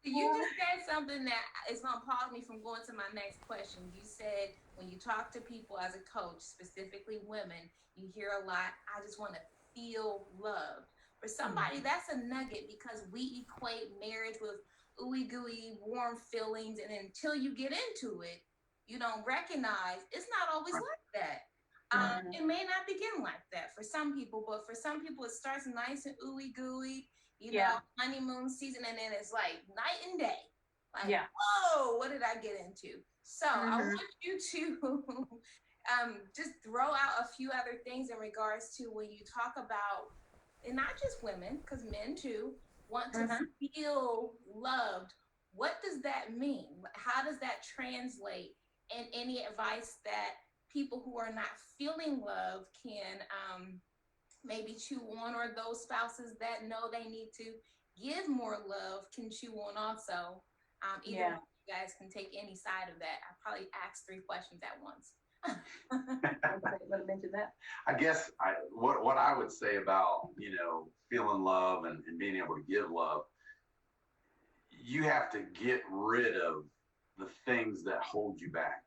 You just said something that is going to pause me from going to my next question. You said when you talk to people as a coach, specifically women, you hear a lot, I just want to feel loved. For somebody, that's a nugget because we equate marriage with ooey gooey, warm feelings. And until you get into it, you don't recognize it's not always like that. It may not begin like that for some people, but for some people, it starts nice and ooey gooey, honeymoon season, and then it's like night and day. Like, whoa, what did I get into? So I want you to just throw out a few other things in regards to when you talk about, and not just women, because men too want to feel loved. What does that mean? How does that translate? And any advice that people who are not feeling love can maybe chew on, or those spouses that know they need to give more love can chew on also. Either one of you guys can take any side of that. I probably asked 3 questions at once. I guess what I would say about, feeling love and being able to give love, you have to get rid of the things that hold you back.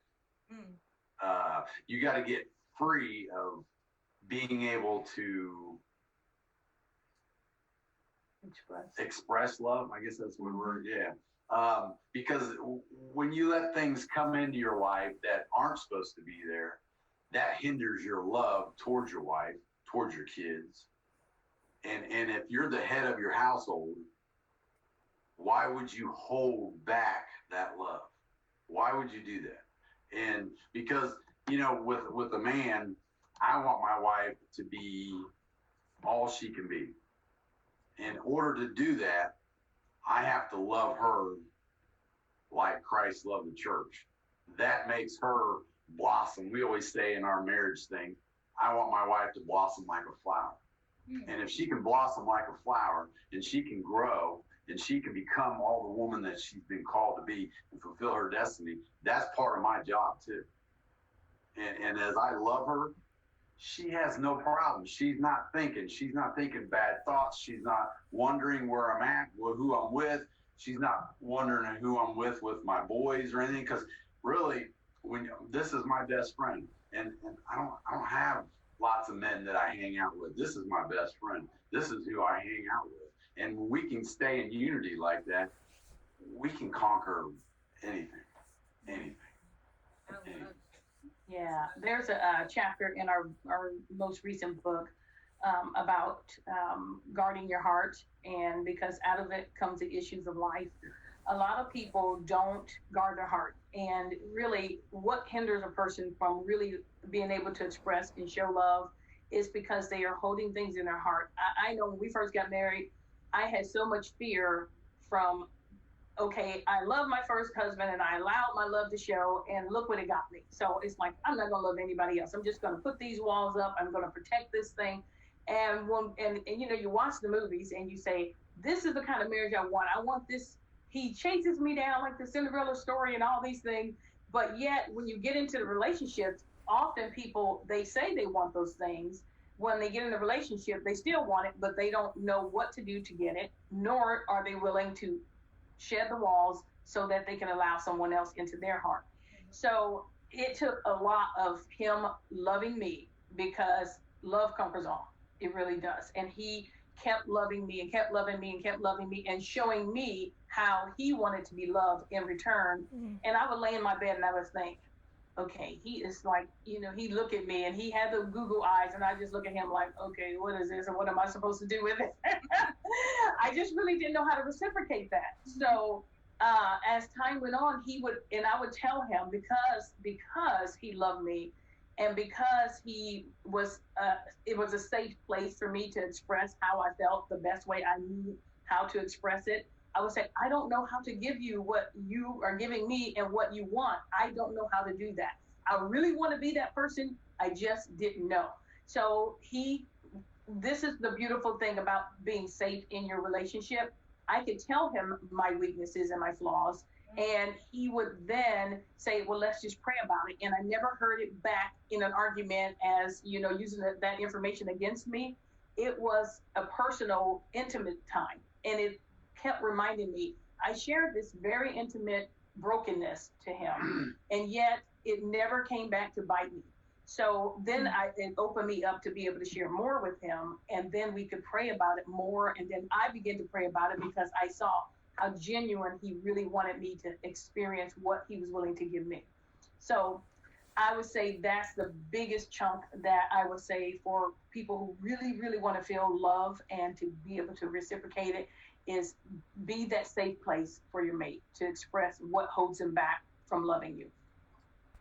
You got to get free of being able to express love. I guess that's one word. Yeah. Because when you let things come into your life that aren't supposed to be there, that hinders your love towards your wife, towards your kids. And if you're the head of your household, why would you hold back that love? Why would you do that? And because, with a man, I want my wife to be all she can be. In order to do that, I have to love her like Christ loved the church. That makes her blossom. We always say in our marriage thing, I want my wife to blossom like a flower. And if she can blossom like a flower, and she can grow, and she can become all the woman that she's been called to be and fulfill her destiny, that's part of my job too. And as I love her, she has no problem. She's not thinking bad thoughts. She's not wondering where I'm at, who I'm with. She's not wondering who I'm with my boys or anything. Because really, this is my best friend, and I don't have lots of men that I hang out with. This is my best friend. This is who I hang out with. And when we can stay in unity like that, we can conquer anything. Yeah, there's a chapter in our most recent book about guarding your heart, and because out of it comes the issues of life. A lot of people don't guard their heart, and really what hinders a person from really being able to express and show love is because they are holding things in their heart. I know when we first got married, I had so much fear from, okay, I love my first husband and I allowed my love to show, and look what it got me. So it's like, I'm not going to love anybody else. I'm just going to put these walls up. I'm going to protect this thing. And you watch the movies and you say, this is the kind of marriage I want. I want this. He chases me down like the Cinderella story and all these things. But yet when you get into the relationships, often people, they say they want those things. When they get in the relationship, they still want it, but they don't know what to do to get it, nor are they willing to shed the walls so that they can allow someone else into their heart. So it took a lot of him loving me, because love conquers all. It really does. And he kept loving me and kept loving me and kept loving me and showing me how he wanted to be loved in return. And I would lay in my bed and I would think, okay, he is like, he'd look at me and he had the Google eyes, and I just look at him like, okay, what is this? And what am I supposed to do with it? I just really didn't know how to reciprocate that. So as time went on, I would tell him, because he loved me, and because it was a safe place for me to express how I felt the best way I knew how to express it. I would say, I don't know how to give you what you are giving me and what you want. I don't know how to do that. I really want to be that person. I just didn't know. So this is the beautiful thing about being safe in your relationship. I could tell him my weaknesses and my flaws, and he would then say, well, let's just pray about it. And I never heard it back in an argument as, using that information against me. It was a personal, intimate time. And it kept reminding me, I shared this very intimate brokenness to him, and yet it never came back to bite me. So then it opened me up to be able to share more with him, and then we could pray about it more. And then I began to pray about it because I saw how genuine he really wanted me to experience what he was willing to give me. So I would say that's the biggest chunk that I would say for people who really, really want to feel love and to be able to reciprocate it is be that safe place for your mate to express what holds him back from loving you.